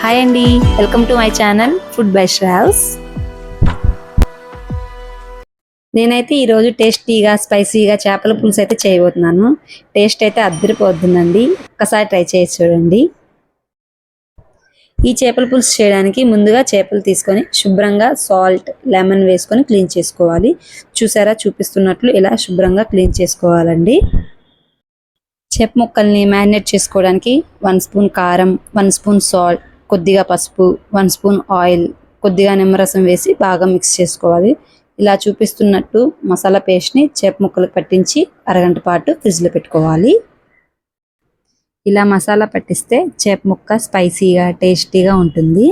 Hi అండి, welcome to my channel food by Shravs. నేనైతే ఈరోజు టేస్టీగా స్పైసీగా చేపల పులుసు అయితే చేయబోతున్నాను. టేస్ట్ అయితే అద్దరిపోతుందండి. ఒక్కసారి ట్రై చేసి చూడండి. ఈ చేపల పులుసు చేయడానికి ముందుగా చేపలు తీసుకొని శుభ్రంగా సాల్ట్ లెమన్ వేసుకొని క్లీన్ చేసుకోవాలి. చూసారా, చూపిస్తున్నట్లు ఇలా శుభ్రంగా క్లీన్ చేసుకోవాలండి. చేప ముక్కల్ని మ్యారినేట్ చేసుకోవడానికి 1 స్పూన్ కారం, 1 స్పూన్ సాల్ట్, కొద్దిగా పసుపు, 1 స్పూన్ ఆయిల్, కొద్దిగా నిమ్మరసం వేసి బాగా మిక్స్ చేసుకోవాలి. ఇలా చూపిస్తున్నట్టు మసాలా పేస్ట్ని చేప ముక్కలకు పట్టించి అరగంట పాటు ఫ్రిడ్జ్లో పెట్టుకోవాలి. ఇలా మసాలా పట్టిస్తే చేప ముక్క స్పైసీగా టేస్టీగా ఉంటుంది.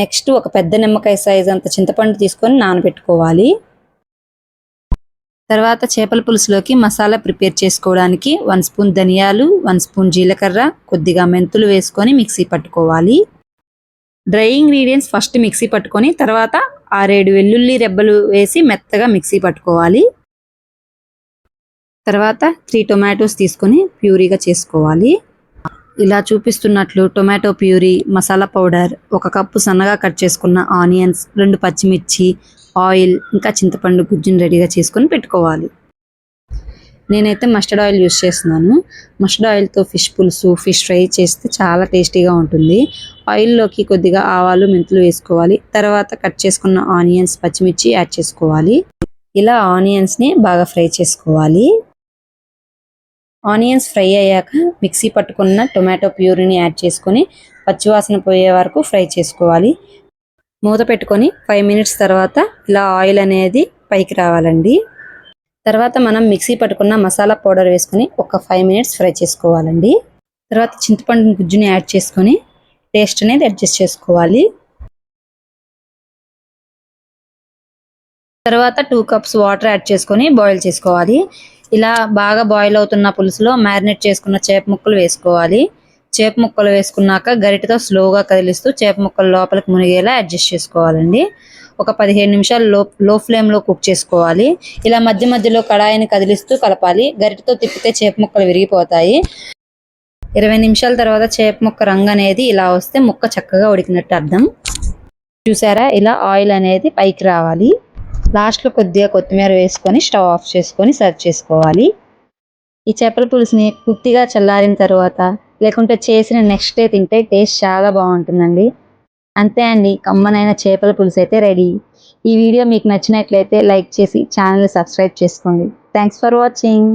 నెక్స్ట్ ఒక పెద్ద నిమ్మకాయ సైజ్ అంత చింతపండు తీసుకొని నానబెట్టుకోవాలి. తర్వాత చేపల పులుసులోకి మసాలా ప్రిపేర్ చేసుకోవడానికి 1 స్పూన్ ధనియాలు, 1 స్పూన్ జీలకర్ర, కొద్దిగా మెంతులు వేసుకొని మిక్సీ పట్టుకోవాలి. డ్రై ఇంగ్రీడియంట్స్ ఫస్ట్ మిక్సీ పట్టుకొని తర్వాత 6-7 వెల్లుల్లి రెబ్బలు వేసి మెత్తగా మిక్సీ పట్టుకోవాలి. తర్వాత 3 టొమాటోస్ తీసుకొని ప్యూరీగా చేసుకోవాలి. ఇలా చూపిస్తున్నట్లు tomato puree, masala powder, 1 cup సన్నగా కట్ చేసుకున్న ఆనియన్స్, 2 పచ్చిమిర్చి, ఆయిల్, ఇంకా చింతపండు గుజ్జుని రెడీగా చేసుకొని పెట్టుకోవాలి. నేనైతే మస్టర్డ్ ఆయిల్ యూస్ చేస్తున్నాను. మస్టర్డ్ ఆయిల్తో ఫిష్ పులుసు, ఫిష్ ఫ్రై చేస్తే చాలా టేస్టీగా ఉంటుంది. ఆయిల్లోకి కొద్దిగా ఆవాలు, మెంతులు వేసుకోవాలి. తర్వాత కట్ చేసుకున్న ఆనియన్స్, పచ్చిమిర్చి యాడ్ చేసుకోవాలి. ఇలా ఆనియన్స్ని బాగా ఫ్రై చేసుకోవాలి. ఆనియన్స్ ఫ్రై అయ్యాక మిక్సీ పట్టుకున్న టొమాటో ప్యూరీని యాడ్ చేసుకొని పచ్చివాసన పోయే వరకు ఫ్రై చేసుకోవాలి. మూత పెట్టుకొని 5 మినిట్స్ తర్వాత ఇలా ఆయిల్ అనేది పైకి రావాలండి. తర్వాత మనం మిక్సీ పట్టుకున్న మసాలా పౌడర్ వేసుకొని ఒక 5 మినిట్స్ ఫ్రై చేసుకోవాలండి. తర్వాత చింతపండు గుజ్జుని యాడ్ చేసుకొని టేస్ట్ అనేది అడ్జస్ట్ చేసుకోవాలి. తర్వాత 2 కప్స్ వాటర్ యాడ్ చేసుకొని బాయిల్ చేసుకోవాలి. ఇలా బాగా బాయిల్ అవుతున్న పులుసులో మ్యారినేట్ చేసుకున్న చేప ముక్కలు వేసుకోవాలి. చేప ముక్కలు వేసుకున్నాక గరిటెతో స్లోగా కదిలిస్తూ చేప ముక్కలు లోపలికి మునిగేలా అడ్జస్ట్ చేసుకోవాలండి. ఒక 15 నిమిషాలు లో ఫ్లేమ్లో కుక్ చేసుకోవాలి. ఇలా మధ్య మధ్యలో కడాయిని కదిలిస్తూ కలపాలి. గరిటెతో తిప్పితే చేప ముక్కలు విరిగిపోతాయి. 20 నిమిషాల తర్వాత చేప ముక్క రంగు అనేది ఇలా వస్తే ముక్క చక్కగా ఉడికినట్టు అర్థం. చూసారా, ఇలా ఆయిల్ అనేది పైకి రావాలి. లాస్ట్లో కొద్దిగా కొత్తిమీర వేసుకొని స్టవ్ ఆఫ్ చేసుకొని సర్వ్ చేసుకోవాలి. ఈ చేపల పులుసుని పూర్తిగా చల్లారిన తర్వాత లేకుంటే చేసిన నెక్స్ట్ డే తింటే టేస్ట్ చాలా బాగుంటుందండి. అంతే అండి, కమ్మనైన చేపల పులుసు అయితే రెడీ. ఈ వీడియో మీకు నచ్చినట్లయితే లైక్ చేసి ఛానల్ సబ్స్క్రైబ్ చేసుకోండి. Thanks for watching.